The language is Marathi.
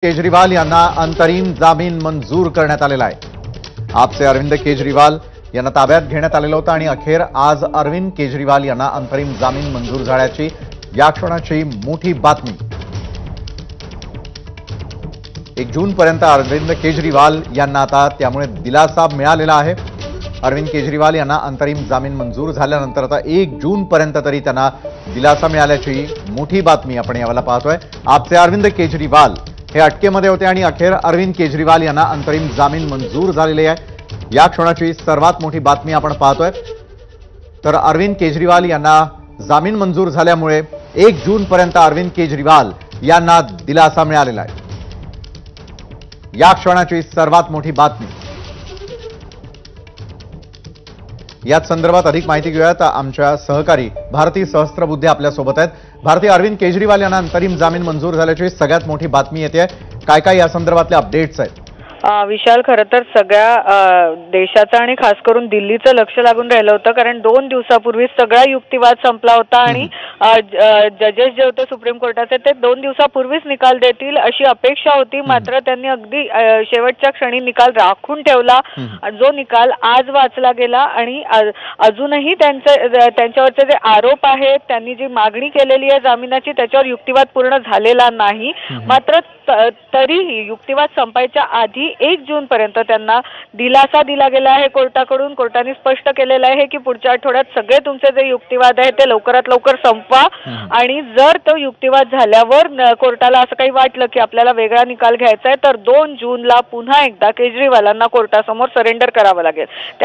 केजरीवाल यांना अंतरिम जामीन मंजूर करण्यात आलेला आहे। आपचे अरविंद केजरीवाल यांना ताब्यात घेण्यात आलेलं होतं आणि अखेर आज अरविंद केजरीवाल यांना अंतरिम जामीन मंजूर झाल्याची या क्षणाची मोठी बातमी। 1 जूनपर्यंत अरविंद केजरीवाल यांना आता त्यामुळे दिलासा मिळालेला आहे। अरविंद केजरीवाल यांना अंतरिम जामीन मंजूर झाल्यानंतर आता 1 जूनपर्यंत तरी त्यांना दिलासा मिळाल्याची मोठी बातमी आपण यावेळेला पाहतोय। आपचे अरविंद केजरीवाल हे अटकेमध्ये होते आणि अखेर अरविंद केजरीवाल यांना अंतरिम जामीन मंजूर झालेली आहे। या क्षणाची सर्वात मोठी बातमी आपण पाहतोय। तर अरविंद केजरीवाल यांना जामीन मंजूर झाल्यामुळे 1 जूनपर्यंत अरविंद केजरीवाल यांना दिलासा मिळालेला आहे। या क्षणाची सर्वात मोठी बातमी। याच संदर्भात अधिक माहिती घेऊयात। आमच्या सहकारी भारती सहस्त्रबुद्धे आपल्या सोबत आहेत। भारती, अरविंद केजरीवाल यांना अंतरिम जामीन मंजूर झाल्याची सगळ्यात मोठी बातमी येते, काय काय या संदर्भातले अपडेट्स आहेत? विशाल, खरं तर सगळ्या देशाचं आणि खास करून दिल्लीचं लक्ष लागून राहिलं होतं, कारण 2 दिवसापूर्वी सगळा युक्तिवाद संपला होता आणि जजेस जे होते सुप्रीम कोर्टाचे ते 2 दिवसापूर्वीच निकाल देतील अशी अपेक्षा होती। मात्र त्यांनी अगदी शेवटच्या क्षणी निकाल राखून ठेवला। जो निकाल आज वाचला गेला आणि अजूनही त्यांच्यावरचे जे आरोप आहेत, त्यांनी जी मागणी केलेली आहे जामिनाची, त्याच्यावर युक्तिवाद पूर्ण झालेला नाही। मात्र तरीही युक्तिवाद संपायच्या आधी 1 जूनपर्यंत त्यांना दिलासा दिला गेला आहे कोर्टाकडून। कोर्टाने स्पष्ट केलेलं आहे की पुढच्या आठवड्यात सगळे तुमचे जे युक्तिवाद आहेत ते लवकरात लवकर संपवा आणि जर तो युक्तिवाद झाल्यावर कोर्टाला असं काही वाटलं की आपल्याला वेगळा निकाल घ्यायचा आहे तर 2 जूनला पुन्हा एकदा केजरीवालांना कोर्टासमोर सरेंडर करावं लागेल।